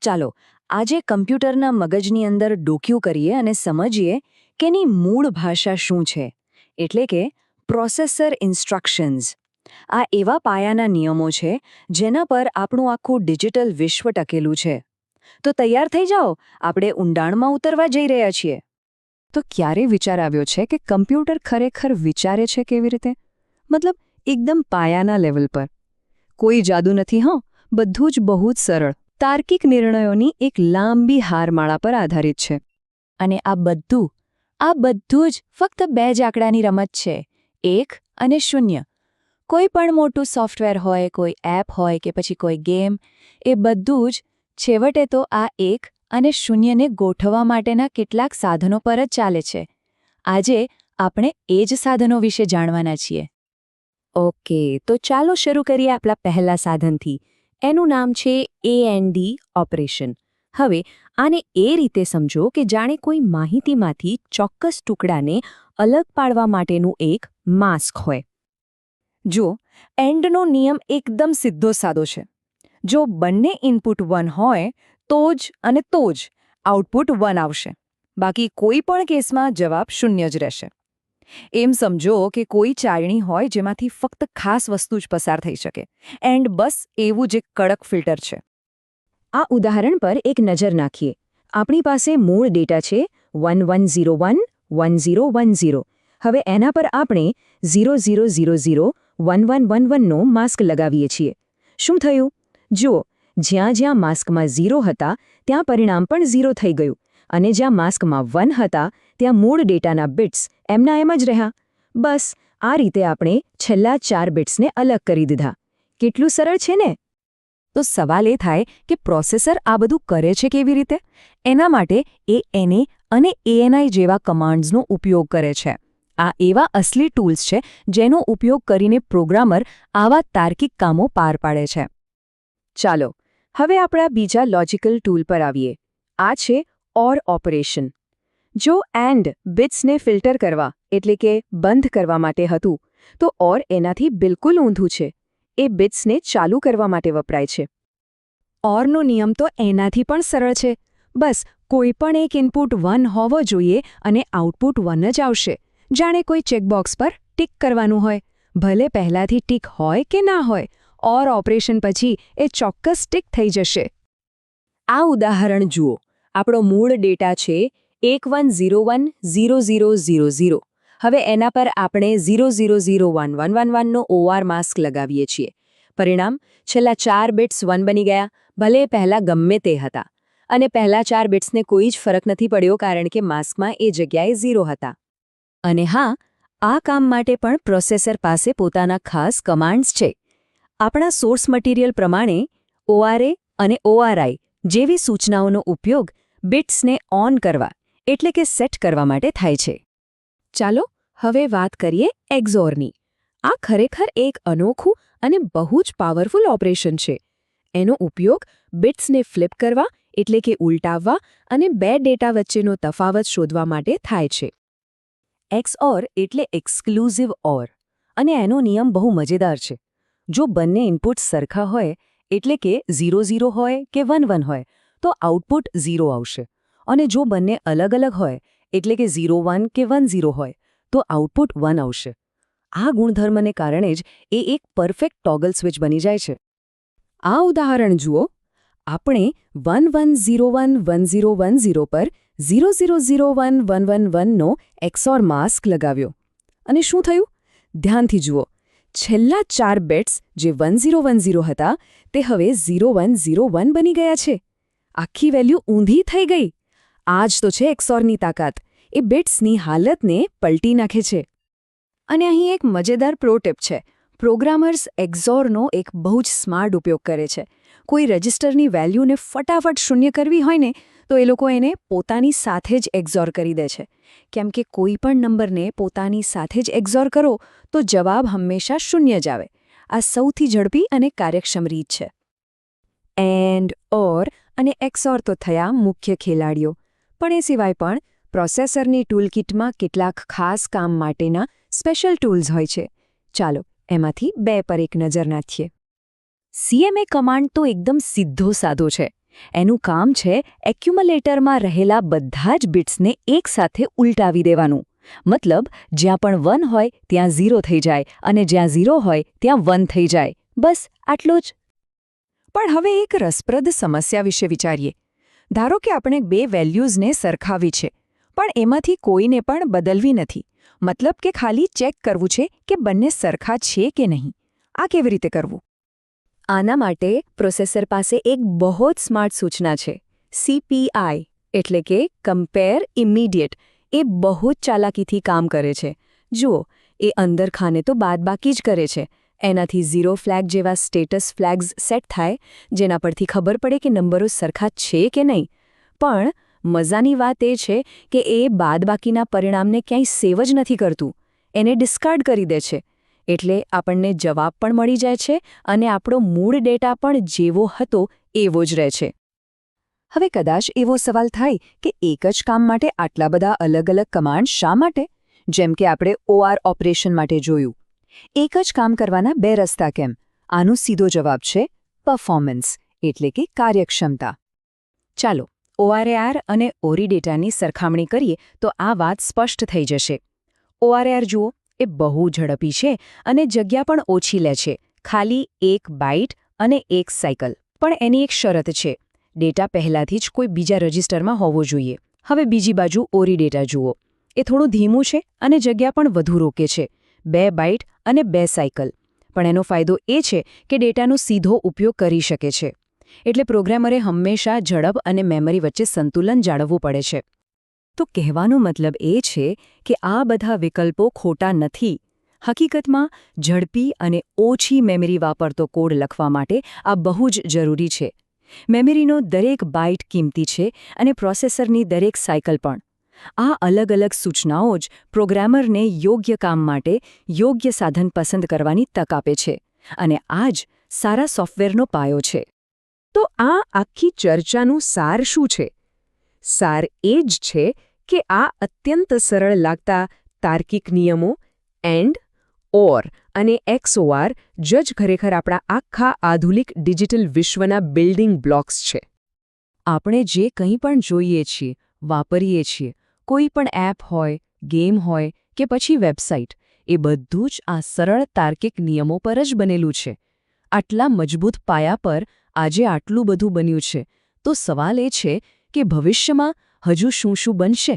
ચાલો આજે કમ્પ્યુટરના મગજની અંદર ડોક્યું કરીએ અને સમજીએ કે એની મૂળ ભાષા શું છે, એટલે કે પ્રોસેસર ઇન્સ્ટ્રક્શન્સ. આ એવા પાયાના નિયમો છે જેના પર આપણું આખું ડિજિટલ વિશ્વ ટકેલું છે. તો તૈયાર થઈ જાઓ, આપણે ઊંડાણમાં ઉતરવા જઈ રહ્યા છીએ. તો ક્યારે વિચાર આવ્યો છે કે કમ્પ્યુટર ખરેખર વિચારે છે કેવી રીતે? મતલબ એકદમ પાયાના લેવલ પર. કોઈ જાદુ નથી, બધું જ બહુ જ સરળ તાર્કિક નિર્ણયોની એક લાંબી હારમાળા પર આધારિત છે. અને આ બધું જ ફક્ત બે જ આંકડાની રમત છે, 1 અને 0. કોઈ પણ મોટું સોફ્ટવેર હોય, કોઈ એપ હોય કે પછી કોઈ ગેમ, એ બધું જ છેવટે તો આ 1 અને 0ને ગોઠવવા માટેના કેટલાક સાધનો પર જ ચાલે છે. આજે આપણે એ જ સાધનો વિશે જાણવાના છીએ. ઓકે, તો ચાલો શરૂ કરીએ આપણા પહેલા સાધનથી. એનું નામ છે AND ઓપરેશન. હવે આને એ રીતે સમજો કે જાણે કોઈ માહિતીમાંથી ચોક્કસ ટુકડાને અલગ પાડવા માટેનું એક માસ્ક હોય. જો એન્ડનો નિયમ એકદમ સીધો સાદો છે. જો બંને ઇનપુટ 1 હોય તો જ આઉટપુટ 1 આવશે. બાકી કોઈ પણ કેસમાં જવાબ 0 જ રહેશે. એમ સમજો કે કોઈ ચાળણી હોય જેમાંથી ફક્ત ખાસ વસ્તુ જ પસાર થઈ શકે. એન્ડ બસ એવું જ એક કડક ફિલ્ટર છે. આ ઉદાહરણ પર એક નજર નાખીએ. આપણી પાસે મૂળ ડેટા છે 1101 1010. હવે એના પર આપણે 0000 1111 નો માસ્ક લગાવીએ છીએ. શું થયું? જુઓ, જ્યાં જ્યાં માસ્કમાં 0 હતા ત્યાં પરિણામ પણ 0 થઈ ગયું, અને જ્યાં માસ્કમાં 1 હતા ત્યાં મૂળ ડેટાના બિટ્સ એમના એમ જ રહ્યા. બસ આ રીતે આપણે છેલ્લા 4 બિટ્સને અલગ કરી દીધા. કેટલું સરળ છે ને? તો સવાલ એ થાય કે પ્રોસેસર આ બધું કરે છે કેવી રીતે? એના માટે એ ANA અને ANI જેવા કમાન્ડ્સનો ઉપયોગ કરે છે. આ એવા અસલી ટૂલ્સ છે જેનો ઉપયોગ કરીને પ્રોગ્રામર આવા તાર્કિક કામો પાર પાડે છે. ચાલો હવે આપણા બીજા લોજિકલ ટૂલ પર આવીએ. આ છે OR ઓપરેશન. જો AND બિટ્સને ફિલ્ટર કરવા એટલે કે બંધ કરવા માટે હતું, તો OR એનાથી બિલકુલ ઊંધું છે. એ બિટ્સને ચાલુ કરવા માટે વપરાય છે. ORનો નિયમ તો એનાથી પણ સરળ છે. બસ કોઈ પણ એક ઇનપુટ 1 હોવો જોઈએ અને આઉટપુટ 1 જ આવશે. જાણે કોઈ ચેકબોક્સ પર ટિક કરવાનું હોય. ભલે પહેલાથી ટિક હોય કે ના હોય, OR ઓપરેશન પછી એ ચોક્કસ ટિક થઈ જશે. આ ઉદાહરણ જુઓ. આપણો મૂળ ડેટા છે 11010000. હવે એના પર આપણે 000111 નો OR માસ્ક લગાવીએ છીએ. પરિણામ છેલ્લા 4 બિટ્સ 1 બની ગયા, ભલે પહેલા ગમે તે હતા. અને પહેલા 4 બિટ્સને કોઈ જ ફરક નથી પડ્યો કારણ કે માસ્કમાં એ જગ્યાએ 0 હતા. અને હા, આ કામ માટે પણ પ્રોસેસર પાસે પોતાના ખાસ કમાન્ડ્સ છે. આપણા સોર્સ મટીરિયલ પ્રમાણે ORA અને ORI જેવી સૂચનાઓનો ઉપયોગ બિટ્સને ઓન કરવા એટલે કે સેટ કરવા માટે થાય છે. ચાલો હવે વાત કરીએ XORની. આ ખરેખર એક અનોખું અને બહુ જ પાવરફુલ ઓપરેશન છે. એનો ઉપયોગ બિટ્સને ફ્લિપ કરવા એટલે કે ઉલટાવવા અને બે ડેટા વચ્ચેનો તફાવત શોધવા માટે થાય છે. XOR એટલે એક્સક્લુઝિવ OR, અને એનો નિયમ બહુ મજેદાર છે. જો બંને ઇનપુટ્સ સરખા હોય એટલે કે 00 હોય કે 11 હોય તો આઉટપુટ 0 આવશે. અને જો બંને અલગ અલગ હોય એટલે કે 01 કે 10 હોય તો આઉટપુટ 1 આવશે. આ ગુણધર્મને કારણે જ એ એક પરફેક્ટ ટોગલ સ્વિચ બની જાય છે. આ ઉદાહરણ જુઓ. આપણે 11011010 પર 000111 નો XOR માસ્ક લગાવ્યો. અને શું થયું? ધ્યાનથી જુઓ. છેલ્લા 4 બિટ્સ જે 1010 હતા તે હવે 0101 બની ગયા છે. આખી વેલ્યુ ઊંધી થઈ ગઈ. આ જ તો છે XORની તાકાત. એ બિટ્સની હાલતને પલટી નાખે છે. અને અહીં એક મજેદાર પ્રો ટિપ છે. પ્રોગ્રામર્સ XORનો એક બહુ જ સ્માર્ટ ઉપયોગ કરે છે. કોઈ રજિસ્ટરની વેલ્યુને ફટાફટ શૂન્ય કરવી હોય ને તો એ લોકો એને પોતાની સાથે જ XOR કરી દે છે. કેમ કે કોઈ પણ નંબરને પોતાની સાથે જ XOR કરો તો જવાબ હંમેશા 0 જ આવે. આ સૌથી ઝડપી અને કાર્યક્ષમ રીત છે. AND, OR અને XOR તો થયા મુખ્ય ખેલાડીઓ. પણ એ સિવાય પણ પ્રોસેસરની ટૂલકિટમાં કેટલાક ખાસ કામ માટેના સ્પેશિયલ ટૂલ્સ હોય છે. ચાલો એમાંથી 2 પર એક નજર નાખીએ. CMA કમાન્ડ તો એકદમ સીધો સાધો છે. એનું કામ છે એક્યુમ્યુલેટરમાં રહેલા બધા જ બિટ્સને એકસાથે ઉલટાવી દેવાનું. મતલબ જ્યાં પણ 1 હોય ત્યાં 0 થઈ જાય અને જ્યાં 0 હોય ત્યાં 1 થઈ જાય. બસ આટલું જ. પણ હવે એક રસપ્રદ સમસ્યા વિશે વિચારીએ. ધારો કે આપણે બે વેલ્યુઝને સરખાવી છે, પણ એમાંથી કોઈને પણ બદલવી નથી. મતલબ કે ખાલી ચેક કરવું છે કે બંને સરખા છે કે નહીં. આ કેવી રીતે કરવું? આના માટે પ્રોસેસર પાસે એક બહુ જ સ્માર્ટ સૂચના છે, CPI, એટલે કે કમ્પેર ઇમિડિયેટ. એ બહુ જ ચાલાકીથી કામ કરે છે. જુઓ, એ અંદર ખાને તો બાદબાકી જ કરે છે. એનાથી 0 ફ્લેગ જેવા સ્ટેટસ ફ્લેગ્સ સેટ થાય, જેના પરથી ખબર પડે કે નંબરો સરખા છે કે નહીં. પણ મજાની વાત એ છે કે એ બાદબાકીના પરિણામને ક્યાંય સેવ જ નથી કરતું. એને ડિસ્કાર્ડ કરી દે છે. એટલે આપણને જવાબ પણ મળી જાય છે અને આપણો મૂળ ડેટા પણ જેવો હતો એવો જ રહે છે. હવે કદાચ એવો સવાલ થાય કે એક જ કામ માટે આટલા બધા અલગ અલગ કમાન્ડ શા માટે? જેમ કે આપણે OR ઓપરેશન માટે જોયું. એક જ કામ કરવાના બે રસ્તા કેમ? આનો સીધો જવાબ છે પરફોર્મન્સ, એટલે કે કાર્યક્ષમતા. ચાલો ORAR અને ORI ડેટાની સરખામણી કરીએ તો આ વાત સ્પષ્ટ થઈ જશે. ORAR જુઓ, એ બહુ ઝડપી છે અને જગ્યા પણ ઓછી લે છે. ખાલી 1 બાઇટ અને 1 સાયકલ. પણ એની એક શરત છે. ડેટા પહેલાથી જ કોઈ બીજા રજિસ્ટરમાં હોવો જોઈએ. હવે બીજી બાજુ ORI ડેટા જુઓ. એ થોડું ધીમું છે અને જગ્યા પણ વધુ રોકે છે. 2 બાઇટ અને 2 સાયકલ. પણ એનો ફાયદો એ છે કે ડેટાનો સીધો ઉપયોગ કરી શકે છે. એટલે પ્રોગ્રામરે હંમેશા ઝડપ અને મેમરી વચ્ચે સંતુલન જાળવવું પડે છે. તો કહેવાનો મતલબ એ છે કે આ બધા વિકલ્પો ખોટા નથી. હકીકતમાં ઝડપી અને ઓછી મેમરી વાપરતો કોડ લખવા માટે આ બહુ જ જરૂરી છે. મેમરીનો દરેક બાઇટ કિંમતી છે અને પ્રોસેસરની દરેક સાયકલ પણ. આ અલગ અલગ સૂચનાઓ જ પ્રોગ્રામરને યોગ્ય કામ માટે યોગ્ય સાધન પસંદ કરવાની તક આપે છે. અને આ જ સારા સોફ્ટવેરનો પાયો છે. તો આ આખી ચર્ચાનું સાર શું છે? સાર એ જ છે કે આ અત્યંત સરળ લાગતા તાર્કિક નિયમો એન્ડ, ઓર અને XOR જ ખરેખર આપણા આખા આધુનિક ડિજિટલ વિશ્વના બિલ્ડિંગ બ્લોક્સ છે. આપણે જે કંઈ પણ જોઈએ છીએ, વાપરીએ છીએ, કોઈ પણ એપ હોય, ગેમ હોય કે પછી વેબસાઇટ, એ બધું જ આ સરળ તાર્કિક નિયમો પર જ બનેલું છે. આટલા મજબૂત પાયા પર આજે આટલું બધું બન્યું છે. તો સવાલ એ છે કે ભવિષ્યમાં હજુ શું શું બનશે?